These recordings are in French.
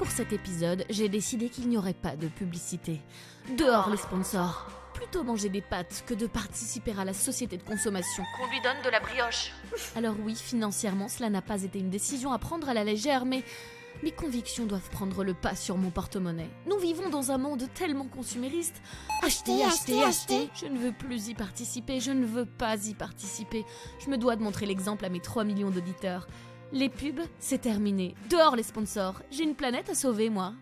Pour cet épisode, j'ai décidé qu'il n'y aurait pas de publicité. Dehors les sponsors. Plutôt manger des pâtes que de participer à la société de consommation qu'on lui donne de la brioche. Alors oui, financièrement, cela n'a pas été une décision à prendre à la légère, mais mes convictions doivent prendre le pas sur mon porte-monnaie. Nous vivons dans un monde tellement consumériste. Achetez, achetez, achetez. Je ne veux plus y participer, je ne veux pas y participer. Je me dois de montrer l'exemple à mes 3 millions d'auditeurs. Les pubs, c'est terminé. Dehors les sponsors. J'ai une planète à sauver, moi.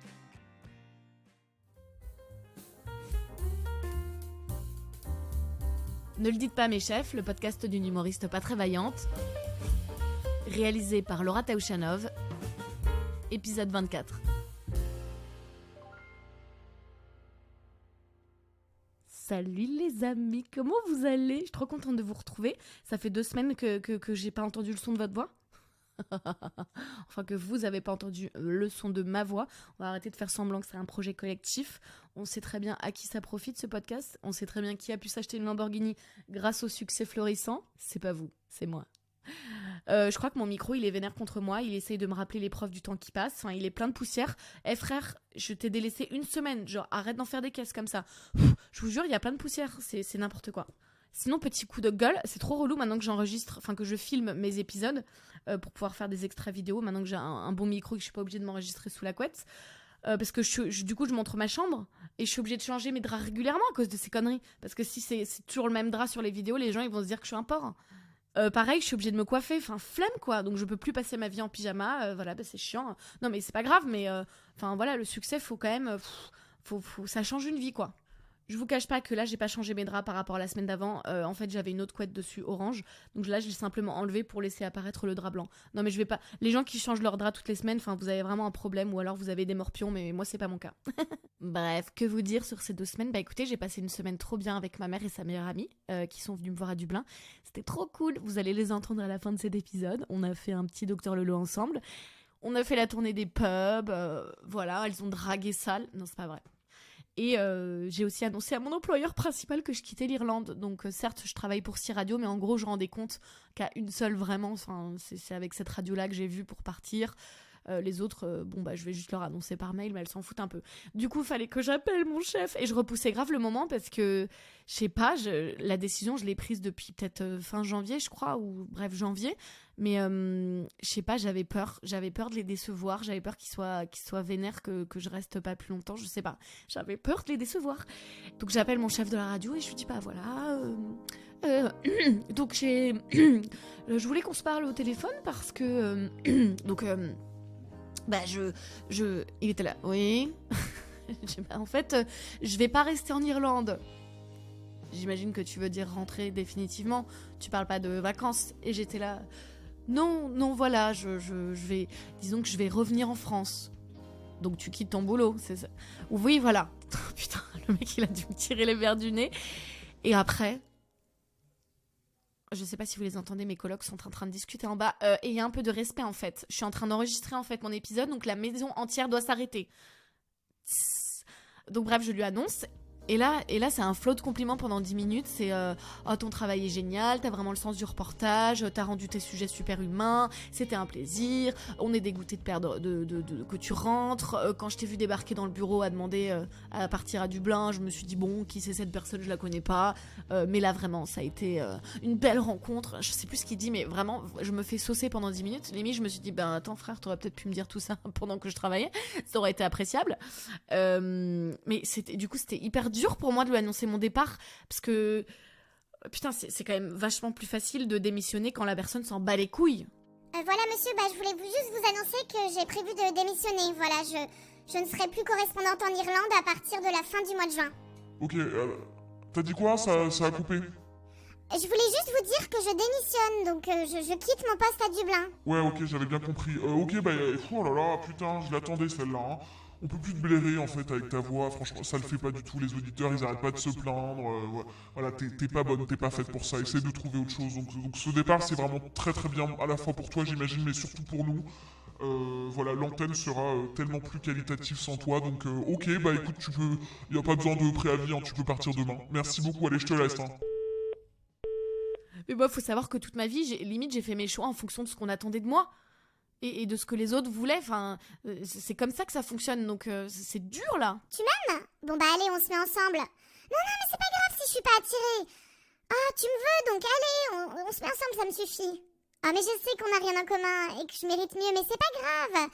Ne le dites pas mes chefs, le podcast d'une humoriste pas très vaillante. Réalisé par Laura Taouchanov. Épisode 24. Salut les amis, comment vous allez ? Je suis trop contente de vous retrouver. Ça fait 2 semaines que j'ai pas entendu le son de votre voix. Enfin que vous avez pas entendu le son de ma voix. On va arrêter de faire semblant que c'est un projet collectif. On sait très bien à qui ça profite ce podcast. On sait très bien qui a pu s'acheter une Lamborghini grâce au succès florissant. C'est pas vous, c'est moi. Je crois que mon micro il est vénère contre moi. Il essaye de me rappeler l'épreuve du temps qui passe. Enfin, il est plein de poussière. Eh frère, je t'ai délaissé 1 semaine. Genre arrête d'en faire des caisses comme ça. Je vous jure, il y a plein de poussière. C'est n'importe quoi. Sinon, petit coup de gueule, c'est trop relou maintenant que j'enregistre, enfin que je filme mes épisodes pour pouvoir faire des extraits vidéo, maintenant que j'ai un bon micro et que je suis pas obligée de m'enregistrer sous la couette. Parce que du coup, je montre ma chambre et je suis obligée de changer mes draps régulièrement à cause de ces conneries. Parce que si c'est toujours le même drap sur les vidéos, les gens ils vont se dire que je suis un porc. Pareil, je suis obligée de me coiffer, enfin flemme quoi, donc je peux plus passer ma vie en pyjama, voilà, bah, c'est chiant. Non mais c'est pas grave, mais enfin voilà, le succès, faut quand même, ça change une vie quoi. Je vous cache pas que là j'ai pas changé mes draps par rapport à la semaine d'avant. En fait j'avais une autre couette dessus orange, donc là je l'ai simplement enlevé pour laisser apparaître le drap blanc. Non mais je vais pas. Les gens qui changent leurs draps toutes les semaines, enfin vous avez vraiment un problème ou alors vous avez des morpions, mais moi c'est pas mon cas. Bref, que vous dire sur ces 2 semaines ? Bah écoutez, j'ai passé une semaine trop bien avec ma mère et sa meilleure amie qui sont venues me voir à Dublin. C'était trop cool. Vous allez les entendre à la fin de cet épisode. On a fait un petit Docteur Lolo ensemble. On a fait la tournée des pubs. Voilà, elles ont dragué sale. Non c'est pas vrai. Et j'ai aussi annoncé à mon employeur principal que je quittais l'Irlande. Donc certes, je travaille pour 6 radios, mais en gros, je rendais compte qu'à une seule vraiment. Enfin, c'est avec cette radio-là que j'ai vu pour partir. Les autres, bon bah je vais juste leur annoncer par mail, mais elles s'en foutent un peu. Du coup, fallait que j'appelle mon chef. Et je repoussais grave le moment parce que, je sais pas, la décision, je l'ai prise depuis peut-être fin janvier, je crois, ou bref, janvier. Mais je sais pas, j'avais peur de les décevoir, j'avais peur qu'ils soient vénères, que je reste pas plus longtemps, je sais pas. J'avais peur de les décevoir. Donc j'appelle mon chef de la radio et je lui dis, bah voilà... donc je voulais qu'on se parle au téléphone parce que... bah il était là, oui. En fait, je vais pas rester en Irlande. J'imagine que tu veux dire rentrer définitivement. Tu parles pas de vacances. Et j'étais là, non, voilà, je vais, disons que je vais revenir en France. Donc tu quittes ton boulot, c'est ça. Oui, voilà. Putain, le mec il a dû me tirer les verres du nez. Et après, je sais pas si vous les entendez, mes colocs sont en train de discuter en bas. Et il y a un peu de respect en fait. Je suis en train d'enregistrer en fait mon épisode, donc la maison entière doit s'arrêter. Donc bref, je lui annonce. Et là c'est un flot de compliments pendant 10 minutes. C'est oh, ton travail est génial, t'as vraiment le sens du reportage, t'as rendu tes sujets super humains, c'était un plaisir, on est dégoûté de perdre, que tu rentres. Quand je t'ai vu débarquer dans le bureau à demander à partir à Dublin, je me suis dit bon, qui c'est cette personne, je la connais pas. Mais là vraiment, ça a été une belle rencontre. Je sais plus ce qu'il dit, mais vraiment, je me fais saucer pendant 10 minutes. Limite, je me suis dit, ben attends frère, t'aurais peut-être pu me dire tout ça pendant que je travaillais. Ça aurait été appréciable. Mais c'était hyper dur pour moi de lui annoncer mon départ parce que putain c'est quand même vachement plus facile de démissionner quand la personne s'en bat les couilles. Voilà monsieur, je voulais juste vous annoncer que j'ai prévu de démissionner. Voilà, je ne serai plus correspondante en Irlande à partir de la fin du mois de juin. Ok, t'as dit quoi ? Ça a coupé. Je voulais juste vous dire que je démissionne, donc je quitte mon poste à Dublin. Ouais, ok, j'avais bien compris. Ok, oh là là, putain, je l'attendais celle-là. Hein. On peut plus te blairer en fait avec ta voix, franchement ça le fait pas du tout, les auditeurs ils arrêtent pas de se plaindre, voilà t'es pas bonne, t'es pas faite pour ça, essaie de trouver autre chose, donc ce départ c'est vraiment très très bien à la fois pour toi j'imagine mais surtout pour nous, voilà l'antenne sera tellement plus qualitative sans toi, donc ok écoute y a pas besoin de préavis, hein, tu peux partir demain, merci beaucoup, allez je te laisse. Hein. Mais faut savoir que toute ma vie, j'ai fait mes choix en fonction de ce qu'on attendait de moi. et de ce que les autres voulaient. Enfin, c'est comme ça que ça fonctionne, donc c'est dur là. Tu m'aimes? Bon bah allez, on se met ensemble. Non, mais c'est pas grave si je suis pas attirée. Ah, tu me veux donc, allez, on se met ensemble, ça me suffit. Ah, mais je sais qu'on n'a rien en commun et que je mérite mieux, mais c'est pas grave.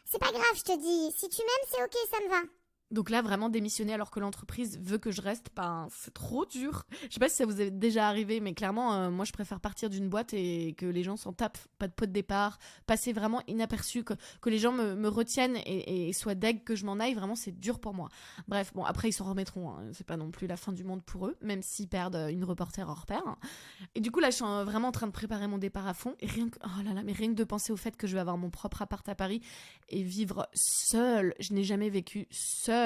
C'est pas grave, je te dis. Si tu m'aimes, c'est ok, ça me va. Donc là, vraiment démissionner alors que l'entreprise veut que je reste, ben, c'est trop dur. Je sais pas si ça vous est déjà arrivé, mais clairement, moi, je préfère partir d'une boîte et que les gens s'en tapent. Pas de pot de départ, passer vraiment inaperçu, que les gens me retiennent et soient deg que je m'en aille. Vraiment, c'est dur pour moi. Bref, bon, après, ils s'en remettront. Hein. C'est pas non plus la fin du monde pour eux, même s'ils perdent une reporter hors pair. Et du coup, là, je suis vraiment en train de préparer mon départ à fond. Et rien que de penser au fait que je vais avoir mon propre appart à Paris et vivre seule. Je n'ai jamais vécu seule.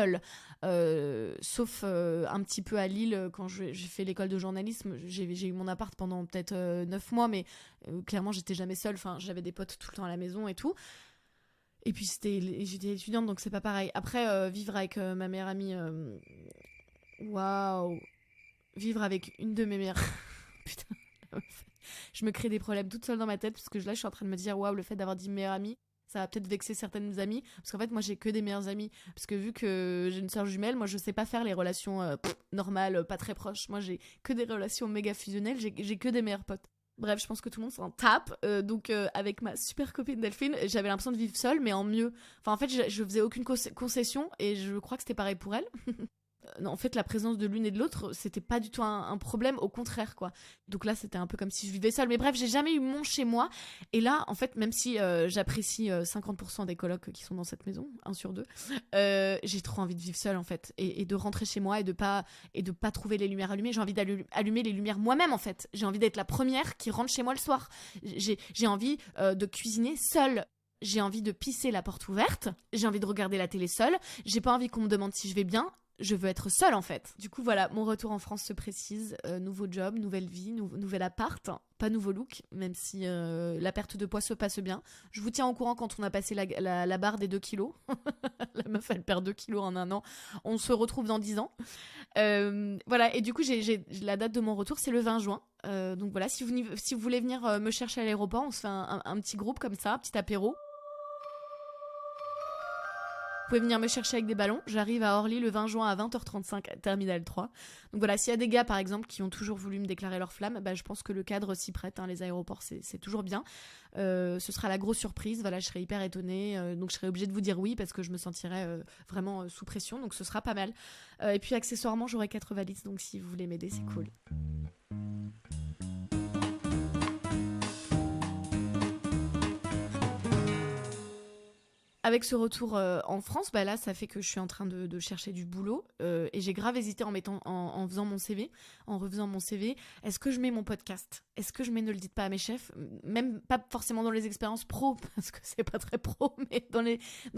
Sauf un petit peu à Lille quand j'ai fait l'école de journalisme. J'ai eu mon appart pendant peut-être 9 mois, mais clairement j'étais jamais seule. Enfin, j'avais des potes tout le temps à la maison et tout. Et puis j'étais étudiante, donc c'est pas pareil. Après, vivre avec ma meilleure amie, waouh, vivre avec une de mes meilleures putain, je me crée des problèmes toute seule dans ma tête parce que là je suis en train de me dire waouh, le fait d'avoir 10 meilleures amies, ça va peut-être vexer certaines amies, parce qu'en fait moi j'ai que des meilleures amies, parce que vu que j'ai une sœur jumelle, moi je sais pas faire les relations normales, pas très proches. Moi j'ai que des relations méga fusionnelles, j'ai que des meilleurs potes. Bref, je pense que tout le monde s'en tape. Donc avec ma super copine Delphine, j'avais l'impression de vivre seule, mais en mieux. Enfin en fait je faisais aucune concession et je crois que c'était pareil pour elle. En fait, la présence de l'une et de l'autre, c'était pas du tout un problème, au contraire, quoi. Donc là, c'était un peu comme si je vivais seule. Mais bref, j'ai jamais eu mon chez moi. Et là, en fait, même si j'apprécie 50% des colocs qui sont dans cette maison, 1 sur 2, j'ai trop envie de vivre seule, en fait. Et de rentrer chez moi et de pas trouver les lumières allumées. J'ai envie d'allumer les lumières moi-même, en fait. J'ai envie d'être la première qui rentre chez moi le soir. J'ai envie de cuisiner seule. J'ai envie de pisser la porte ouverte. J'ai envie de regarder la télé seule. J'ai pas envie qu'on me demande si je vais bien. Je veux être seule, en fait. Du coup, voilà, mon retour en France se précise. Nouveau job, nouvelle vie, nouvel appart. Pas nouveau look, même si la perte de poids se passe bien. Je vous tiens au courant quand on a passé la barre des 2 kilos. La meuf, elle perd 2 kilos en 1 an. On se retrouve dans 10 ans. Voilà, et du coup, j'ai la date de mon retour, c'est le 20 juin. Donc voilà, si vous voulez venir me chercher à l'aéroport, on se fait un petit groupe comme ça, un petit apéro. Vous pouvez venir me chercher avec des ballons. J'arrive à Orly le 20 juin à 20h35, terminal 3. Donc voilà, s'il y a des gars, par exemple, qui ont toujours voulu me déclarer leur flamme, bah, je pense que le cadre s'y prête. Hein, les aéroports, c'est toujours bien. Ce sera la grosse surprise. Voilà, je serai hyper étonnée. Donc je serai obligée de vous dire oui parce que je me sentirai vraiment sous pression. Donc ce sera pas mal. Et puis accessoirement, j'aurai 4 valises. Donc si vous voulez m'aider, c'est cool. Avec ce retour en France, bah là, ça fait que je suis en train de chercher du boulot et j'ai grave hésité en faisant mon CV, en refaisant mon CV. Est-ce que je mets mon podcast? Est-ce que je mets Ne le dites pas à mes chefs? Même pas forcément dans les expériences pro, parce que c'est pas très pro, mais dans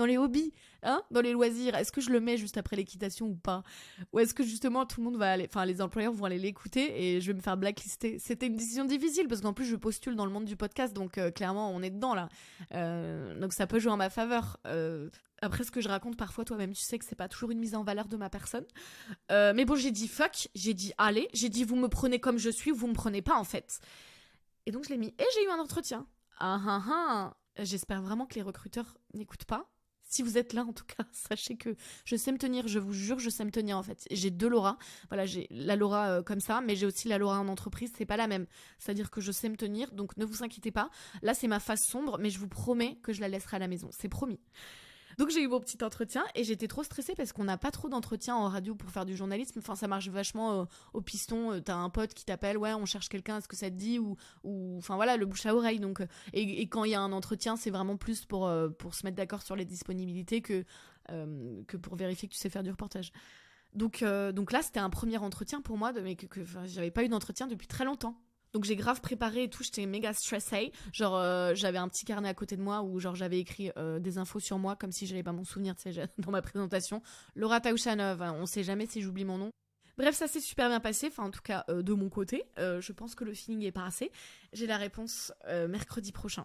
les hobbies, hein, dans les loisirs. Est-ce que je le mets juste après l'équitation ou pas? Ou est-ce que justement tout le monde va aller, enfin les employeurs vont aller l'écouter et je vais me faire blacklister? C'était une décision difficile parce qu'en plus je postule dans le monde du podcast, donc clairement on est dedans là. Donc ça peut jouer en ma faveur. Après ce que je raconte parfois, toi-même tu sais que c'est pas toujours une mise en valeur de ma personne, mais bon, j'ai dit fuck, j'ai dit allez, j'ai dit vous me prenez comme je suis ou vous me prenez pas en fait, et donc je l'ai mis et j'ai eu un entretien. J'espère vraiment que les recruteurs n'écoutent pas. Si vous êtes là, en tout cas, sachez que je sais me tenir, je vous jure, je sais me tenir en fait. J'ai 2 Laura. Voilà, j'ai la Laura comme ça, mais j'ai aussi la Laura en entreprise, c'est pas la même. C'est-à-dire que je sais me tenir, donc ne vous inquiétez pas. Là, c'est ma face sombre, mais je vous promets que je la laisserai à la maison, c'est promis. Donc j'ai eu mon petit entretien et j'étais trop stressée parce qu'on n'a pas trop d'entretien en radio pour faire du journalisme. Enfin, ça marche vachement au piston. T'as un pote qui t'appelle, ouais, on cherche quelqu'un, est-ce que ça te dit, ou enfin voilà, le bouche à oreille. Donc et quand il y a un entretien, c'est vraiment plus pour se mettre d'accord sur les disponibilités que pour vérifier que tu sais faire du reportage. Donc là, c'était un premier entretien pour moi, mais que j'avais pas eu d'entretien depuis très longtemps. Donc j'ai grave préparé et tout, j'étais méga stressée. Genre j'avais un petit carnet à côté de moi où genre j'avais écrit des infos sur moi comme si j'allais pas m'en souvenir, tu sais, dans ma présentation. Laura Taouchanov, on sait jamais si j'oublie mon nom. Bref, ça s'est super bien passé, enfin en tout cas de mon côté. Je pense que le feeling est passé. J'ai la réponse mercredi prochain.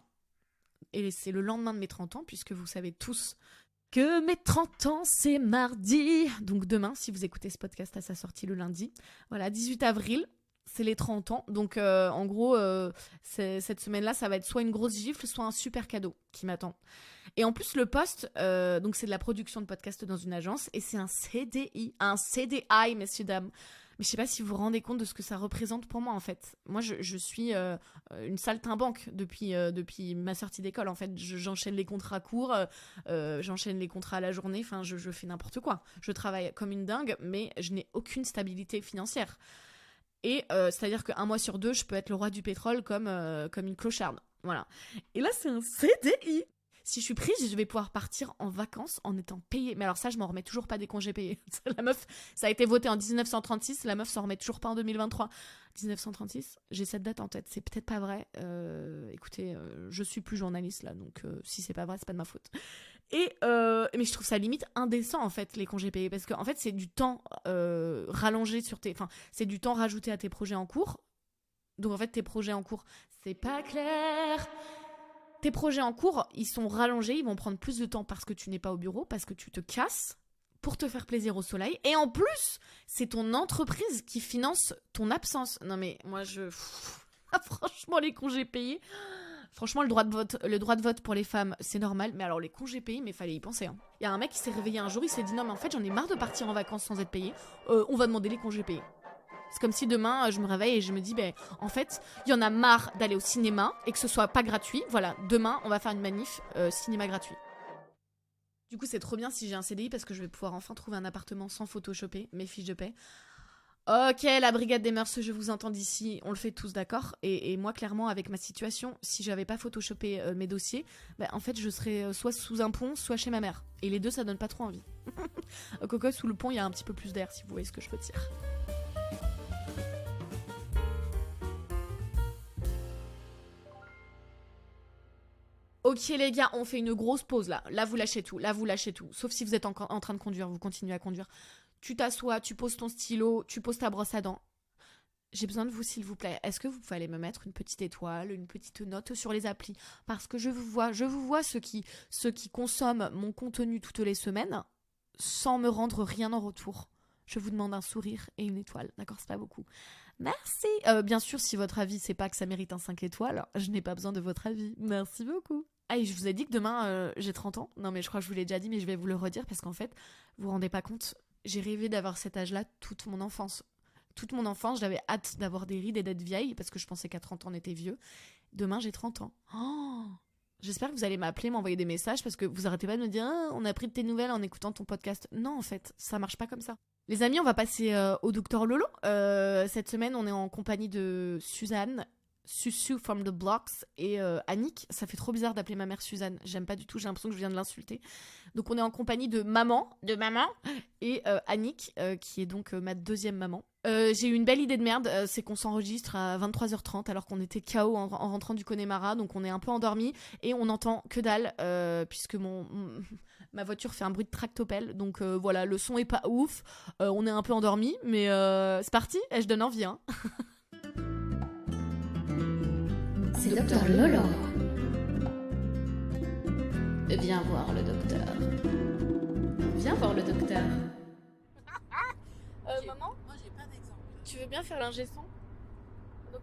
Et c'est le lendemain de mes 30 ans, puisque vous savez tous que mes 30 ans, c'est mardi. Donc demain, si vous écoutez ce podcast à sa sortie le lundi. Voilà, 18 avril. c'est les 30 ans. Donc, en gros, cette semaine-là, ça va être soit une grosse gifle, soit un super cadeau qui m'attend. Et en plus, le poste, donc c'est de la production de podcast dans une agence, et c'est un CDI, un CDI, messieurs, dames. Mais je sais pas si vous vous rendez compte de ce que ça représente pour moi, en fait. Moi, je suis une saltimbanque depuis ma sortie d'école, en fait. J'enchaîne les contrats courts, j'enchaîne les contrats à la journée, enfin, je fais n'importe quoi. Je travaille comme une dingue, mais je n'ai aucune stabilité financière. Et c'est-à-dire qu'un mois sur deux, je peux être le roi du pétrole comme une clocharde. Voilà. Et là, c'est un CDI. Si je suis prise, je vais pouvoir partir en vacances en étant payée. Mais alors ça, je m'en remets toujours pas des congés payés. La meuf, ça a été voté en 1936, la meuf s'en remet toujours pas en 2023. 1936, j'ai cette date en tête, c'est peut-être pas vrai. Écoutez, je suis plus journaliste là, donc si c'est pas vrai, c'est pas de ma faute. Mais je trouve ça limite indécent en fait, les congés payés, parce que en fait, c'est du temps rallongé sur tes... Enfin, c'est du temps rajouté à tes projets en cours. Donc en fait, tes projets en cours, c'est pas clair. Tes projets en cours, ils sont rallongés, ils vont prendre plus de temps parce que tu n'es pas au bureau, parce que tu te casses pour te faire plaisir au soleil. Et en plus, c'est ton entreprise qui finance ton absence. Non mais moi, franchement, les congés payés... Franchement, le droit de vote pour les femmes, c'est normal. Mais alors, les congés payés, mais fallait y penser. Hein. Il y a un mec qui s'est réveillé un jour, il s'est dit « Non mais en fait, j'en ai marre de partir en vacances sans être payé. On va demander les congés payés. » C'est comme si demain, je me réveille et je me dis, en fait, il y en a marre d'aller au cinéma et que ce soit pas gratuit. Voilà, demain, on va faire une manif cinéma gratuit. Du coup, c'est trop bien si j'ai un CDI parce que je vais pouvoir enfin trouver un appartement sans photoshopper mes fiches de paie. Ok, la brigade des mœurs, je vous entends d'ici, on le fait tous, d'accord ? Et moi, clairement, avec ma situation, si j'avais pas photoshopé mes dossiers, en fait, je serais soit sous un pont, soit chez ma mère. Et les deux, ça donne pas trop envie. Coco, sous le pont, il y a un petit peu plus d'air, si vous voyez ce que je veux dire. Ok les gars, on fait une grosse pause là. Là vous lâchez tout, Sauf si vous êtes en train de conduire, vous continuez à conduire. Tu t'assois, tu poses ton stylo, tu poses ta brosse à dents. J'ai besoin de vous s'il vous plaît. Est-ce que vous pouvez aller me mettre une petite étoile, une petite note sur les applis ? Parce que je vous vois ceux qui consomment mon contenu toutes les semaines sans me rendre rien en retour. Je vous demande un sourire et une étoile, d'accord ? C'est pas beaucoup. Merci. Bien sûr, si votre avis, c'est pas que ça mérite un 5 étoiles, je n'ai pas besoin de votre avis. Merci beaucoup. Ah, et je vous ai dit que demain, j'ai 30 ans. Non, mais je crois que je vous l'ai déjà dit, mais je vais vous le redire parce qu'en fait, vous vous rendez pas compte, j'ai rêvé d'avoir cet âge-là toute mon enfance. Toute mon enfance, j'avais hâte d'avoir des rides et d'être vieille parce que je pensais qu'à 30 ans, on était vieux. Demain, j'ai 30 ans. Oh, j'espère que vous allez m'appeler, m'envoyer des messages parce que vous arrêtez pas de me dire « on a pris de tes nouvelles en écoutant ton podcast ». Non, en fait, ça marche pas comme ça. Les amis, on va passer au docteur Lolo. Cette semaine, on est en compagnie de Suzanne, Susu from the Blocks et Annick. Ça fait trop bizarre d'appeler ma mère Suzanne. J'aime pas du tout, j'ai l'impression que je viens de l'insulter. Donc on est en compagnie de maman et Annick, qui est donc ma deuxième maman. J'ai eu une belle idée de merde, c'est qu'on s'enregistre à 23h30 alors qu'on était KO en rentrant du Connemara, donc on est un peu endormis et on n'entend que dalle puisque ma voiture fait un bruit de tractopelle, donc voilà, le son est pas ouf, on est un peu endormis, mais c'est parti, et je donne envie, hein. C'est Docteur Lolo. Viens voir le docteur. Viens voir le docteur. Maman, Moi, j'ai pas d'exemple. tu veux bien faire l'ingé son ? Donc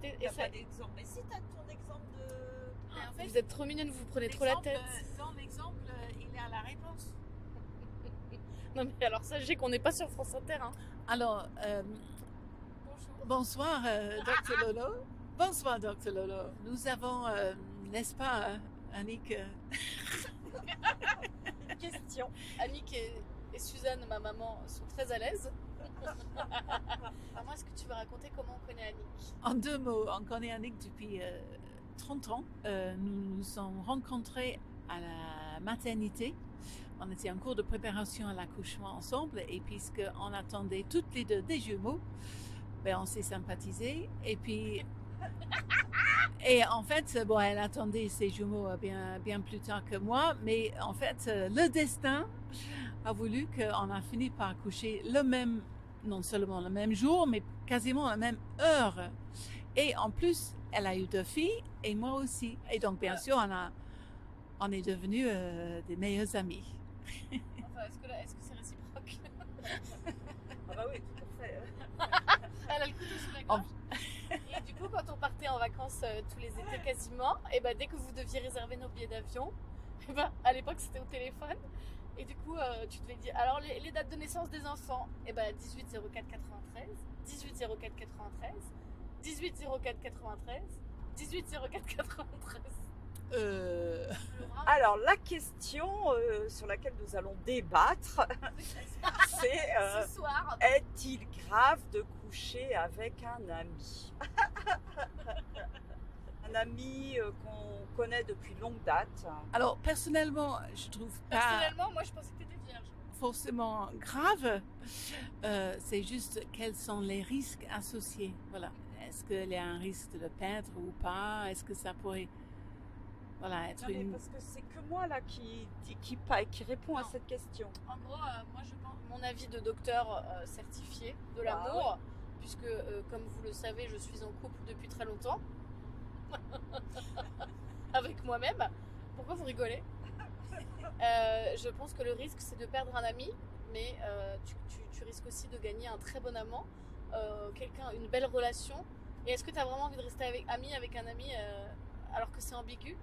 Il n'y a pas d'exemple. Mais si tu as ton exemple de. Mais en fait, Vous êtes trop mignonne, vous prenez trop la tête. Ton exemple, il est à la réponse. Non mais alors sachez qu'on n'est pas sur France Inter, hein. Alors, bonsoir, Dr. Lolo. Bonsoir, Dr. Lolo. Nous avons, n'est-ce pas, Annick Question. Annick et Suzanne, ma maman, sont très à l'aise. Maman, est-ce que tu veux raconter comment on connaît Annick ? En 2 mots, on connaît Annick depuis 30 ans. Nous nous sommes rencontrés à la maternité. On était en cours de préparation à l'accouchement ensemble et puisqu'on attendait toutes les deux des jumeaux, on s'est sympathisés et puis... Et en fait, elle attendait ses jumeaux bien plus tard que moi, mais en fait, le destin a voulu qu'on a fini par accoucher non seulement le même jour, mais quasiment la même heure. Et en plus, elle a eu 2 filles et moi aussi. Et donc, bien sûr, on est devenus des meilleurs amis. Enfin, est-ce que c'est réciproque ? Ah bah oui, tout à fait. Elle a le couteau sous la gorge. Et du coup, quand on partait en vacances tous les étés quasiment, et ben dès que vous deviez réserver nos billets d'avion, et ben à l'époque c'était au téléphone. Et du coup, tu devais dire alors les dates de naissance des enfants, et ben 18 04 93, 18 04 93, 18 04 93, 18 04 93. Alors, la question sur laquelle nous allons débattre, c'est Ce soir. est-il grave de coucher avec un ami? Un ami qu'on connaît depuis longue date. Alors, personnellement, je trouve pas Personnellement, moi je pensais que t'étais vierge. forcément grave. C'est juste quels sont les risques associés. Voilà. Est-ce qu'il y a un risque de le perdre ou pas? Est-ce que ça pourrait être Non, mais une... parce que c'est que moi là qui répond à Non. cette question. En gros, moi je pense, mon avis de docteur certifié de Ah, l'amour, puisque comme vous le savez, je suis en couple depuis très longtemps. Avec moi-même. Pourquoi vous rigolez? Je pense que le risque c'est de perdre un ami, mais tu risques aussi de gagner un très bon amant, une belle relation. Et est-ce que tu as vraiment envie de rester ami avec un ami alors que c'est ambigu?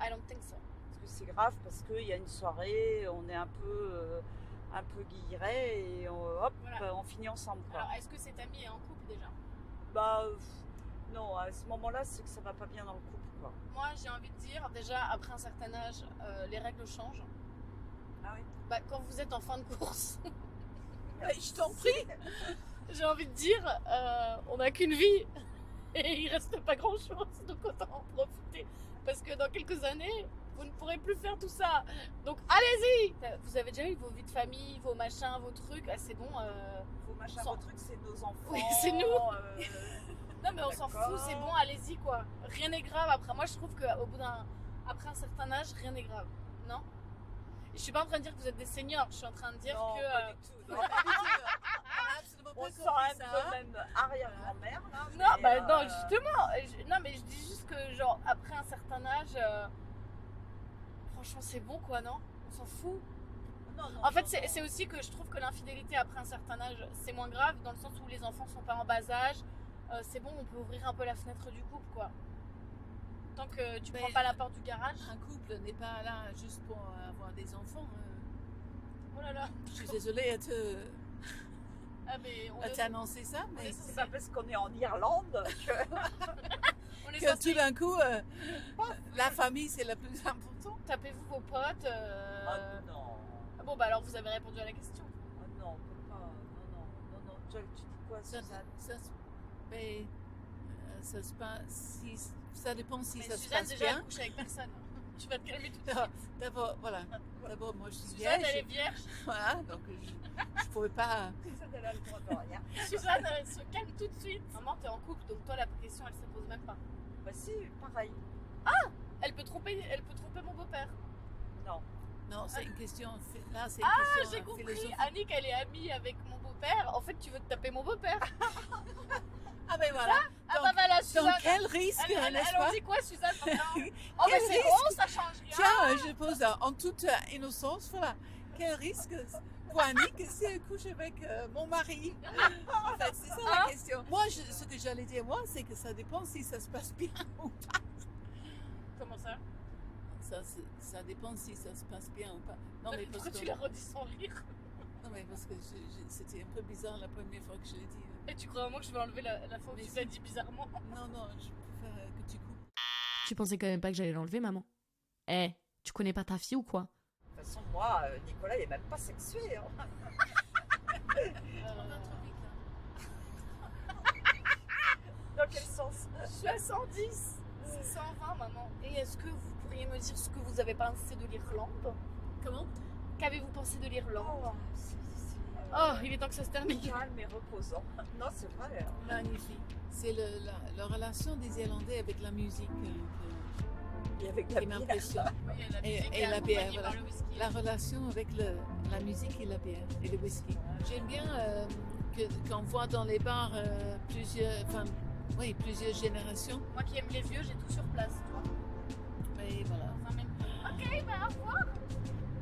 I don't think so. Parce que c'est grave parce qu'il y a une soirée, on est un peu guillerets et hop, Voilà. on finit ensemble. Quoi. Alors est-ce que cet ami est en couple déjà? Bah non, à ce moment-là, c'est que ça va pas bien dans le couple. Quoi. Moi j'ai envie de dire, déjà après un certain âge, les règles changent. Ah oui. Bah, quand vous êtes en fin de course, Je t'en prie. j'ai envie de dire, on n'a qu'une vie et il reste pas grand chose, donc autant en profiter. Parce que dans quelques années, vous ne pourrez plus faire tout ça. Donc allez-y! Vous avez déjà eu vos vies de famille, vos machins, vos trucs, ah, c'est bon. Vos machins, Sans- vos trucs, c'est nos enfants. Oui, c'est nous. Non mais on s'en D'accord. fout, c'est bon, allez-y quoi. Rien n'est grave après. Moi je trouve après un certain âge, rien n'est grave. Non? Et je suis pas en train de dire que vous êtes des seniors, je suis en train de dire Non, que. pas du tout. Non. Absolument On pas se sent compris un ça. peu même arrière-grand-mère. Là, Non, mais, bah non, justement. Non, mais je dis juste que, genre, après un certain âge, franchement, c'est bon, quoi, non? On s'en fout. non, non, En fait, non, c'est aussi que je trouve que l'infidélité après un certain âge, c'est moins grave, dans le sens où les enfants sont pas en bas âge. C'est bon, on peut ouvrir un peu la fenêtre du couple, quoi. Tant que tu Mais- prends pas la porte du garage. Un couple n'est pas là juste pour avoir des enfants. Oh là là. Je suis désolée Ah, mais on à est, t'annoncer ça, mais C'est pas parce qu'on est en Irlande que. on est que censé- tout d'un coup, la famille c'est le plus important. Tapez-vous vos potes. Ah non. Bon, bah alors vous avez répondu à la question. Ah non, on peut pas. Non. Tu dis quoi, Ça, Suzanne? mais ça se passe, ça dépend si Mais ça se Suzanne, passe déjà, elle bien. couche avec personne. Tu vas te calmer tout de Non, suite. D'abord, moi je suis Suzanne, vierge. elle est vierge. Voilà, donc je pouvais pas. Suzanne, elle a le droit de rien. Suzanne, elle se calme tout de suite. Maman, t'es en couple, donc toi, la question, elle se pose même pas. Bah si, pareil. Elle peut tromper mon beau-père. Non. Non, c'est une question. Là, c'est une Ah, question j'ai compris. philosophique. Annick, elle est amie avec mon beau-père. En fait, tu veux te taper mon beau-père. Ah ben voilà. Ah Donc- bah voilà, Suzanne. Donc quel risque, Elle n'est-ce en pas? dit quoi, Suzanne? maintenant Oh, Quel mais c'est risque bon, ça change rien. Tiens, je pose en toute innocence, voilà. Quel risque pour Annick si elle couche avec mon mari? En fait, c'est ça Hein? la question. Moi, ce que j'allais dire, moi, c'est que ça dépend si ça se passe bien ou pas. Comment ça? Ça dépend si ça se passe bien ou pas. Non, mais parce Pourquoi que, tu l'as redit sans rire? non, mais parce que c'était un peu bizarre la première fois que je l'ai dit. Et tu crois vraiment que je vais enlever la fois où Mais tu si. l'as dit bizarrement? Non, je préfère que tu coupes. Tu pensais quand même pas que j'allais l'enlever, maman? Tu connais pas ta fille ou quoi? De toute façon, moi, Nicolas, il est même pas sexué. Hein. Dans quel sens? Je suis à 110. C'est 120, maman. Et est-ce que vous pourriez me dire ce que vous avez pensé de l'Irlande? Comment? Qu'avez-vous pensé de l'Irlande? Oh, Oh, il est temps que ça se termine. calme et reposant. Non, c'est vrai. Hein. Magnifique. C'est la relation des Irlandais avec la musique Et avec la qui bière. m'impressionne. Et la bière, voilà. La relation avec la musique et la bière et le whisky. J'aime bien qu'on voit dans les bars plusieurs générations. Moi qui aime les vieux, j'ai tout sur place, tu vois. Mais voilà. Enfin, même... Ok, bah au revoir.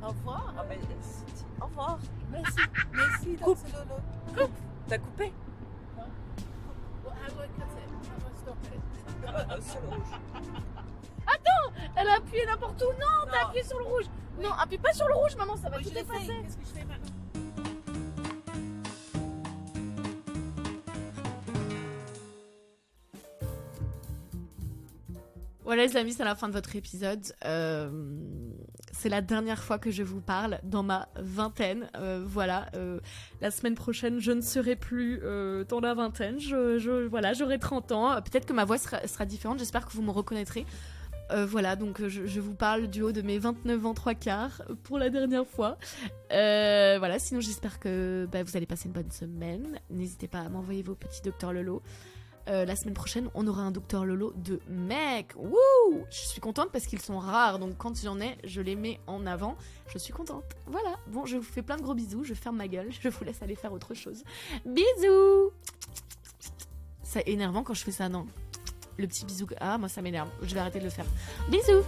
Au revoir. Ah, mais c'est Au revoir. Merci, merci, Coupe. Dr. Lolo. T'as coupé Well, how do I cut it? How do I stop it? Sur le rouge. Elle a appuyé n'importe où. Non, t'as appuyé sur le rouge. Non, appuie pas sur le rouge, maman, ça va Oui, tout je l'ai fait. effacer. Qu'est-ce que je fais maintenant? Voilà les amis, c'est la fin de votre épisode. C'est la dernière fois que je vous parle dans ma vingtaine. Voilà, la semaine prochaine, je ne serai plus dans la vingtaine. Voilà, j'aurai 30 ans. Peut-être que ma voix sera différente. J'espère que vous me reconnaîtrez. Voilà, donc je vous parle du haut de mes 29 ans 3/4 pour la dernière fois. Voilà, sinon j'espère que vous allez passer une bonne semaine. N'hésitez pas à m'envoyer vos petits Dr Lolo. La semaine prochaine, on aura un Dr Lolo de mec. Wouh! Je suis contente parce qu'ils sont rares, donc quand j'en ai, je les mets en avant. Je suis contente. Voilà. Bon, je vous fais plein de gros bisous. Je ferme ma gueule. Je vous laisse aller faire autre chose. Bisous! C'est énervant quand je fais ça, non? Le petit bisou. Ah, moi ça m'énerve. Je vais arrêter de le faire. Bisous!